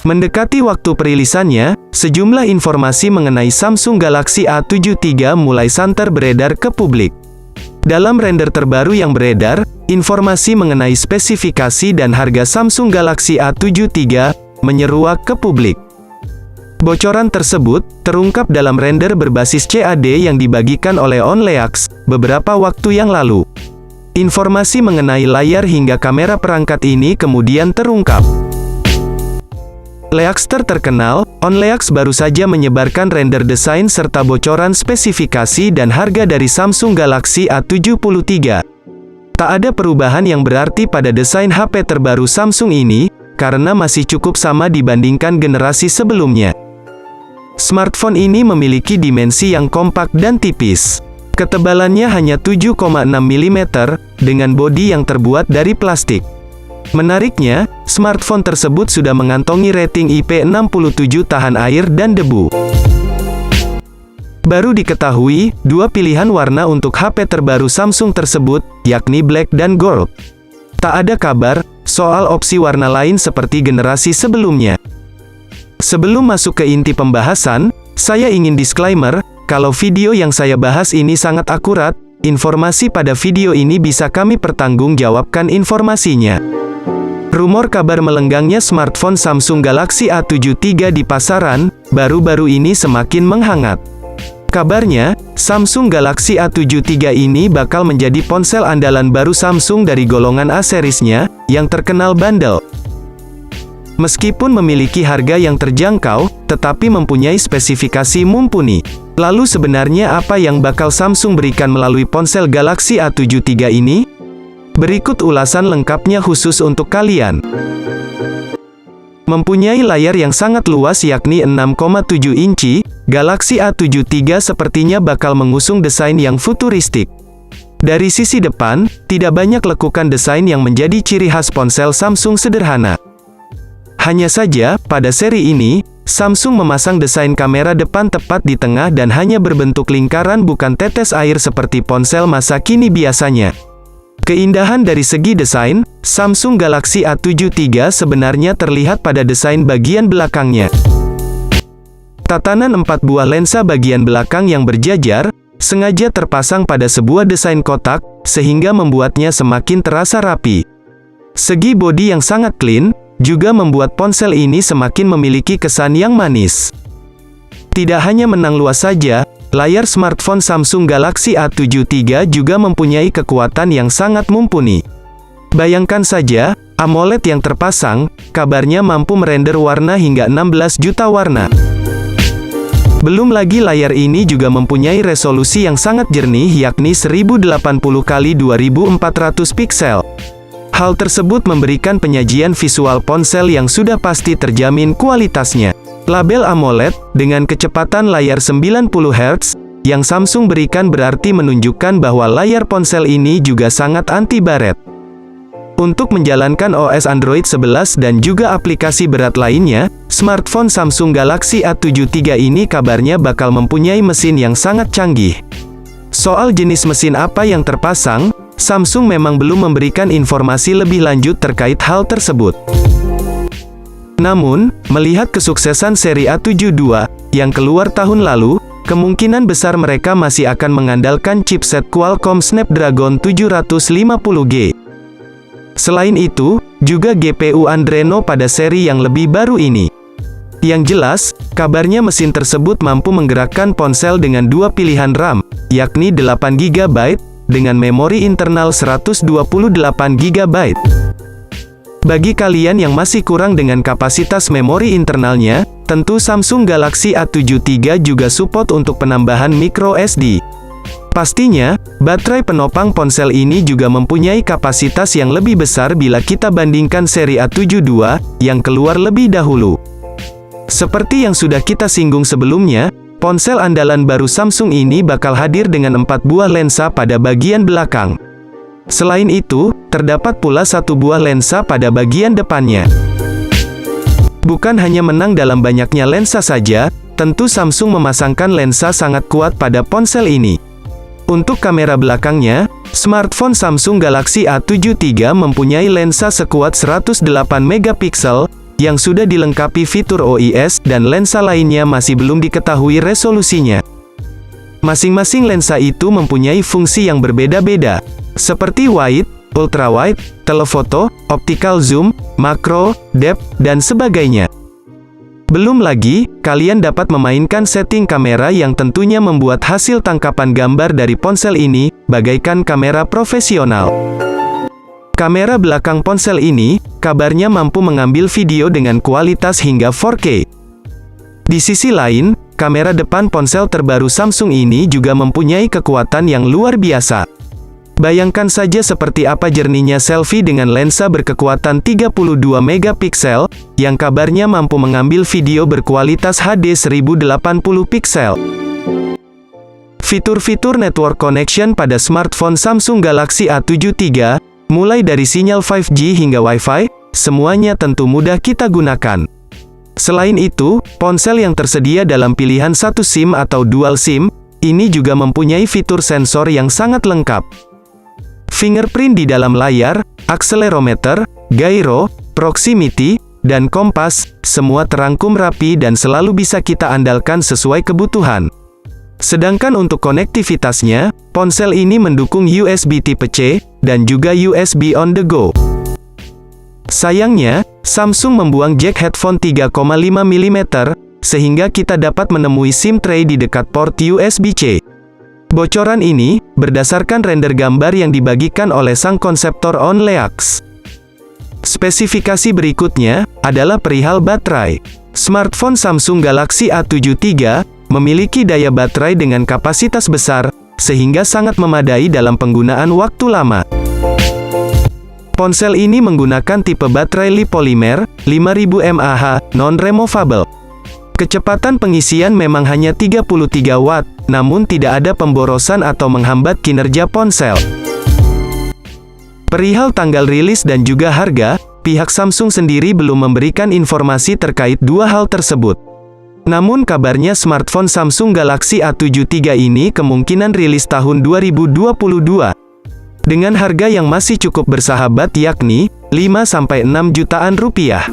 Mendekati waktu perilisannya, sejumlah informasi mengenai Samsung Galaxy A7 III mulai santer beredar ke publik. Dalam render terbaru yang beredar, informasi mengenai spesifikasi dan harga Samsung Galaxy A7 III menyeruak ke publik. Bocoran tersebut terungkap dalam render berbasis CAD yang dibagikan oleh OnLeaks beberapa waktu yang lalu. Informasi mengenai layar hingga kamera perangkat ini kemudian terungkap. Leakster terkenal, OnLeaks baru saja menyebarkan render desain serta bocoran spesifikasi dan harga dari Samsung Galaxy A7 III. Tak ada perubahan yang berarti pada desain HP terbaru Samsung ini, karena masih cukup sama dibandingkan generasi sebelumnya. Smartphone ini memiliki dimensi yang kompak dan tipis. Ketebalannya hanya 7,6 mm, dengan bodi yang terbuat dari plastik. Menariknya, smartphone tersebut sudah mengantongi rating IP67 tahan air dan debu. Baru diketahui, dua pilihan warna untuk HP terbaru Samsung tersebut, yakni black dan gold. Tak ada kabar soal opsi warna lain seperti generasi sebelumnya. Sebelum masuk ke inti pembahasan, saya ingin disclaimer, kalau video yang saya bahas ini sangat akurat, informasi pada video ini bisa kami pertanggungjawabkan informasinya. Rumor kabar melenggangnya smartphone Samsung Galaxy A7 III di pasaran, baru-baru ini semakin menghangat. Kabarnya, Samsung Galaxy A7 III ini bakal menjadi ponsel andalan baru Samsung dari golongan A serisnya, yang terkenal bandel. Meskipun memiliki harga yang terjangkau, tetapi mempunyai spesifikasi mumpuni. Lalu sebenarnya apa yang bakal Samsung berikan melalui ponsel Galaxy A7 III ini? Berikut ulasan lengkapnya khusus untuk kalian. Mempunyai layar yang sangat luas yakni 6,7 inci, Galaxy A7 III sepertinya bakal mengusung desain yang futuristik. Dari sisi depan, tidak banyak lekukan desain yang menjadi ciri khas ponsel Samsung sederhana. Hanya saja, pada seri ini, Samsung memasang desain kamera depan tepat di tengah dan hanya berbentuk lingkaran bukan tetes air seperti ponsel masa kini biasanya. Keindahan dari segi desain, Samsung Galaxy A7 III sebenarnya terlihat pada desain bagian belakangnya. Tatanan 4 buah lensa bagian belakang yang berjajar, sengaja terpasang pada sebuah desain kotak, sehingga membuatnya semakin terasa rapi. Segi bodi yang sangat clean, juga membuat ponsel ini semakin memiliki kesan yang manis. Tidak hanya menang luas saja, layar smartphone Samsung Galaxy A7 III juga mempunyai kekuatan yang sangat mumpuni. Bayangkan saja, AMOLED yang terpasang, kabarnya mampu merender warna hingga 16 juta warna. Belum lagi layar ini juga mempunyai resolusi yang sangat jernih yakni 1080 x 2400 piksel. Hal tersebut memberikan penyajian visual ponsel yang sudah pasti terjamin kualitasnya. Label AMOLED, dengan kecepatan layar 90 Hz, yang Samsung berikan berarti menunjukkan bahwa layar ponsel ini juga sangat anti-baret. Untuk menjalankan OS Android 11 dan juga aplikasi berat lainnya, smartphone Samsung Galaxy A7 III ini kabarnya bakal mempunyai mesin yang sangat canggih. Soal jenis mesin apa yang terpasang, Samsung memang belum memberikan informasi lebih lanjut terkait hal tersebut. Namun, melihat kesuksesan seri A7 II, yang keluar tahun lalu, kemungkinan besar mereka masih akan mengandalkan chipset Qualcomm Snapdragon 750G. Selain itu, juga GPU Adreno pada seri yang lebih baru ini. Yang jelas, kabarnya mesin tersebut mampu menggerakkan ponsel dengan dua pilihan RAM, yakni 8GB, dengan memori internal 128GB. Bagi kalian yang masih kurang dengan kapasitas memori internalnya, tentu Samsung Galaxy A7 III juga support untuk penambahan microSD. Pastinya, baterai penopang ponsel ini juga mempunyai kapasitas yang lebih besar bila kita bandingkan seri A7 II, yang keluar lebih dahulu. Seperti yang sudah kita singgung sebelumnya, ponsel andalan baru Samsung ini bakal hadir dengan 4 buah lensa pada bagian belakang. Selain itu, terdapat pula 1 buah lensa pada bagian depannya. Bukan hanya menang dalam banyaknya lensa saja, tentu Samsung memasangkan lensa sangat kuat pada ponsel ini. Untuk kamera belakangnya, smartphone Samsung Galaxy A7 III mempunyai lensa sekuat 108 megapiksel, yang sudah dilengkapi fitur OIS, dan lensa lainnya masih belum diketahui resolusinya. Masing-masing lensa itu mempunyai fungsi yang berbeda-beda, seperti wide, ultrawide, telefoto, optical zoom, makro, depth, dan sebagainya. Belum lagi, kalian dapat memainkan setting kamera yang tentunya membuat hasil tangkapan gambar dari ponsel ini bagaikan kamera profesional. Kamera belakang ponsel ini, kabarnya mampu mengambil video dengan kualitas hingga 4K. Di sisi lain, kamera depan ponsel terbaru Samsung ini juga mempunyai kekuatan yang luar biasa. Bayangkan saja seperti apa jernihnya selfie dengan lensa berkekuatan 32 megapiksel, yang kabarnya mampu mengambil video berkualitas HD 1080 piksel. Fitur-fitur network connection pada smartphone Samsung Galaxy A7 III, mulai dari sinyal 5G hingga Wi-Fi, semuanya tentu mudah kita gunakan. Selain itu, ponsel yang tersedia dalam pilihan satu SIM atau dual SIM, ini juga mempunyai fitur sensor yang sangat lengkap. Fingerprint di dalam layar, akselerometer, gyro, proximity, dan kompas, semua terangkum rapi dan selalu bisa kita andalkan sesuai kebutuhan. Sedangkan untuk konektivitasnya, ponsel ini mendukung USB Type C, dan juga USB on the go. Sayangnya, Samsung membuang jack headphone 3,5 mm, sehingga kita dapat menemui SIM tray di dekat port USB-C. Bocoran ini, berdasarkan render gambar yang dibagikan oleh sang konseptor OnLeaks. Spesifikasi berikutnya, adalah perihal baterai. Smartphone Samsung Galaxy A7 III, memiliki daya baterai dengan kapasitas besar, sehingga sangat memadai dalam penggunaan waktu lama. Ponsel ini menggunakan tipe baterai li-polimer, 5000 mAh, non-removable. Kecepatan pengisian memang hanya 33 Watt, namun tidak ada pemborosan atau menghambat kinerja ponsel. Perihal tanggal rilis dan juga harga, pihak Samsung sendiri belum memberikan informasi terkait dua hal tersebut. Namun kabarnya smartphone Samsung Galaxy A7 III ini kemungkinan rilis tahun 2022. Dengan harga yang masih cukup bersahabat yakni, 5-6 jutaan rupiah.